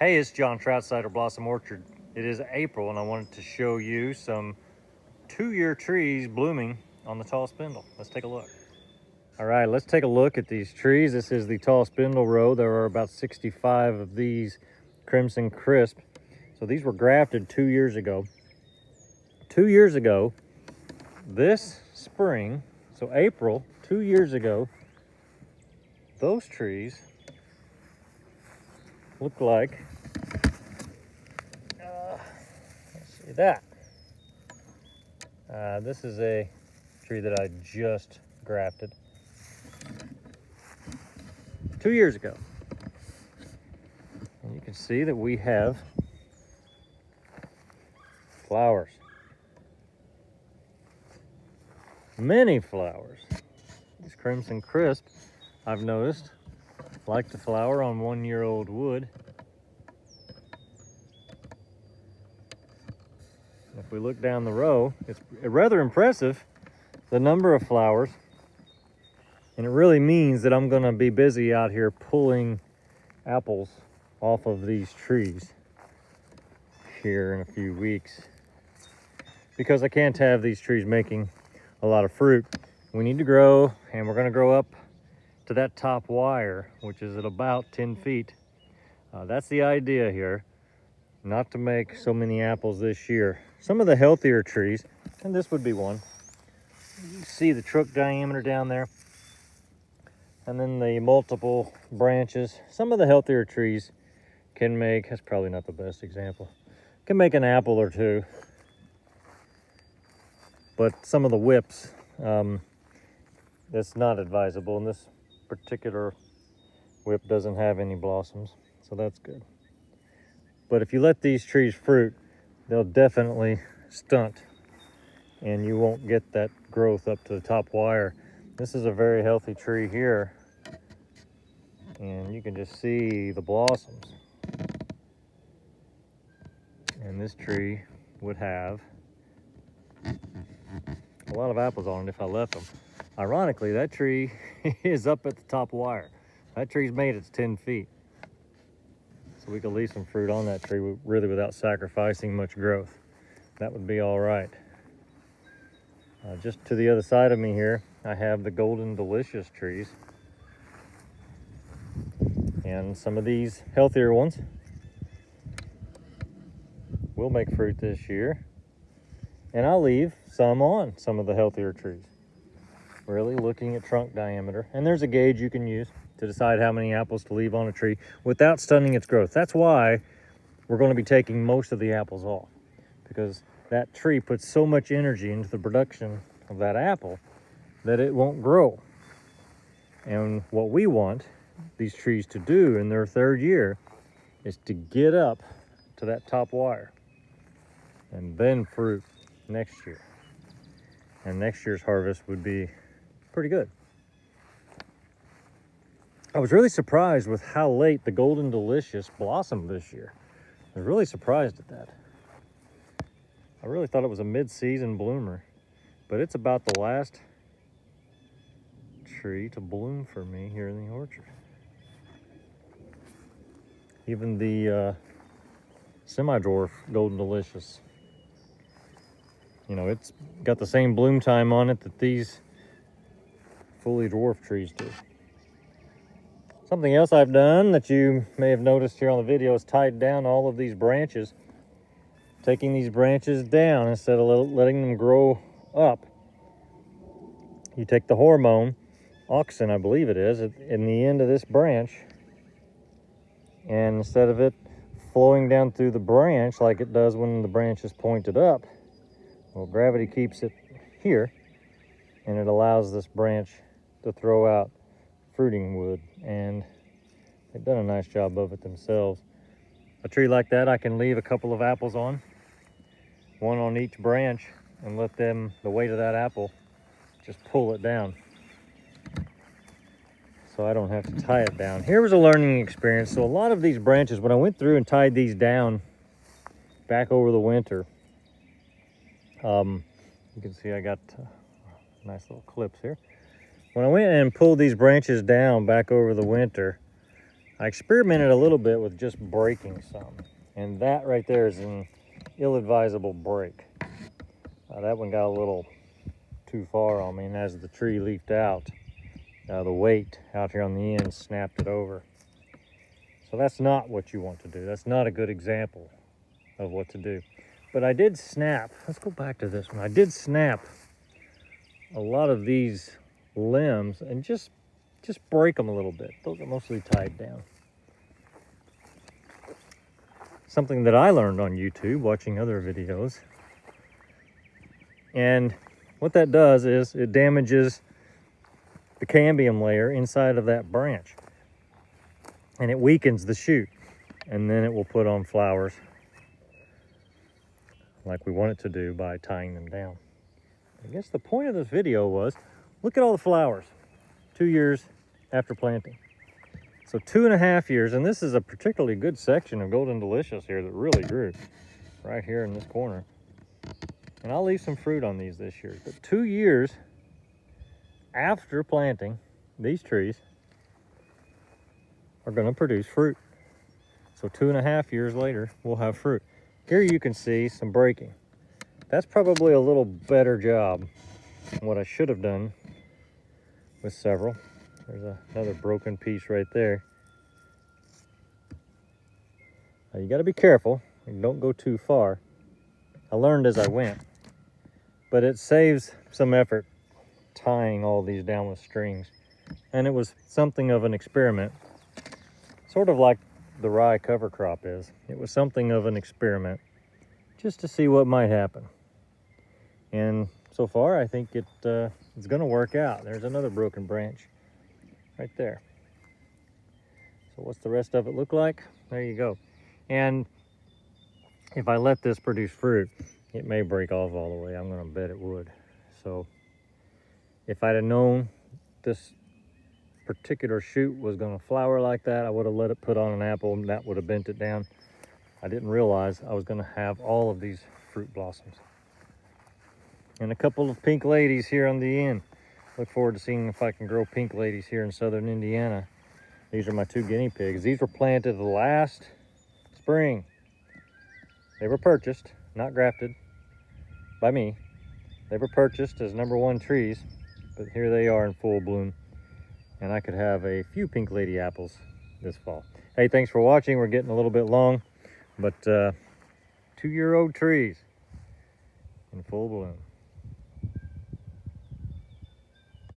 Hey, it's John Troutsider, Blossom Orchard. It is April and I wanted to show you some 2-year trees blooming on the tall spindle. Let's take a look. All right, let's take a look at these trees. This is the tall spindle row. There are about 65 of these Crimson Crisp. So these were grafted 2 years ago. 2 years ago, this spring, so April, 2 years ago, those trees look like, let's see that. This is a tree that I just grafted 2 years ago. And you can see that we have flowers. Many flowers. These Crimson Crisp, I've noticed, like to flower on 1-year-old wood. If we look down the row, it's rather impressive, the number of flowers. And it really means that I'm going to be busy out here pulling apples off of these trees here in a few weeks, because I can't have these trees making a lot of fruit. We need to grow, and we're going to grow up to that top wire, which is at about 10 feet. That's the idea here, not to make so many apples this year. Some of the healthier trees, and this would be one, you see the trunk diameter down there, and then the multiple branches. Some of the healthier trees can make, that's probably not the best example, can make an apple or two. But some of the whips, that's not advisable, and this particular whip doesn't have any blossoms, so that's good. But if you let these trees fruit, they'll definitely stunt, and you won't get that growth up to the top wire. This is a very healthy tree here, and you can just see the blossoms. And this tree would have a lot of apples on it if I left them. Ironically, that tree is up at the top wire. That tree's made its 10 feet. So we could leave some fruit on that tree really without sacrificing much growth. That would be all right. Just to the other side of me here, I have the Golden Delicious trees. And some of these healthier ones will make fruit this year. And I'll leave some on some of the healthier trees. Really looking at trunk diameter. And there's a gauge you can use to decide how many apples to leave on a tree without stunning its growth. That's why we're going to be taking most of the apples off, because that tree puts so much energy into the production of that apple that it won't grow. And what we want these trees to do in their 3rd year is to get up to that top wire and then fruit next year. And next year's harvest would be pretty good. I was really surprised with how late the Golden Delicious blossomed this year. I was really surprised at that. I really thought it was a mid-season bloomer, but it's about the last tree to bloom for me here in the orchard. Even the semi-dwarf Golden Delicious, you know, it's got the same bloom time on it that these fully dwarf trees do. Something else I've done that you may have noticed here on the video is tied down all of these branches. Taking these branches down instead of letting them grow up. You take the hormone, auxin I believe it is, in the end of this branch, and instead of it flowing down through the branch like it does when the branch is pointed up, well, gravity keeps it here, and it allows this branch to throw out fruiting wood, and they've done a nice job of it themselves. A tree like that I can leave a couple of apples on, one on each branch, and let them, the weight of that apple, just pull it down, so I don't have to tie it down. Here was a learning experience. So a lot of these branches, when I went through and tied these down back over the winter, you can see I got nice little clips here. When I went and pulled these branches down back over the winter, I experimented a little bit with just breaking some, and that right there is an ill-advisable break. That one got a little too far on me, and as the tree leafed out, the weight out here on the end snapped it over. So that's not what you want to do. That's not a good example of what to do. But I did snap, let's go back to this one. I did snap a lot of these limbs and just break them a little bit. Those are mostly tied down. Something that I learned on YouTube watching other videos. And what that does is it damages the cambium layer inside of that branch. And it weakens the shoot. And then it will put on flowers like we want it to do by tying them down. I guess the point of this video was, look at all the flowers 2 years after planting. So 2.5 years, and this is a particularly good section of Golden Delicious here that really grew right here in this corner. And I'll leave some fruit on these this year. But 2 years after planting, these trees are going to produce fruit. So 2.5 years later, we'll have fruit. Here you can see some breaking. That's probably a little better job than what I should have done with several. There's another broken piece right there. Now you got to be careful and don't go too far. I learned as I went, but it saves some effort tying all these down with strings. And it was something of an experiment, sort of like the rye cover crop is. It was something of an experiment just to see what might happen. And so far, I think it's going to work out. There's another broken branch right there. So what's the rest of it look like? There you go. And if I let this produce fruit, it may break off all the way. I'm going to bet it would. So if I'd have known this particular shoot was going to flower like that, I would have let it put on an apple and that would have bent it down. I didn't realize I was going to have all of these fruit blossoms. And a couple of pink ladies here on the end. Look forward to seeing if I can grow pink ladies here in southern Indiana. These are my 2 guinea pigs. These were planted last spring. They were purchased, not grafted by me. They were purchased as #1 trees, but here they are in full bloom. And I could have a few pink lady apples this fall. Hey, thanks for watching. We're getting a little bit long, but 2-year-old trees in full bloom.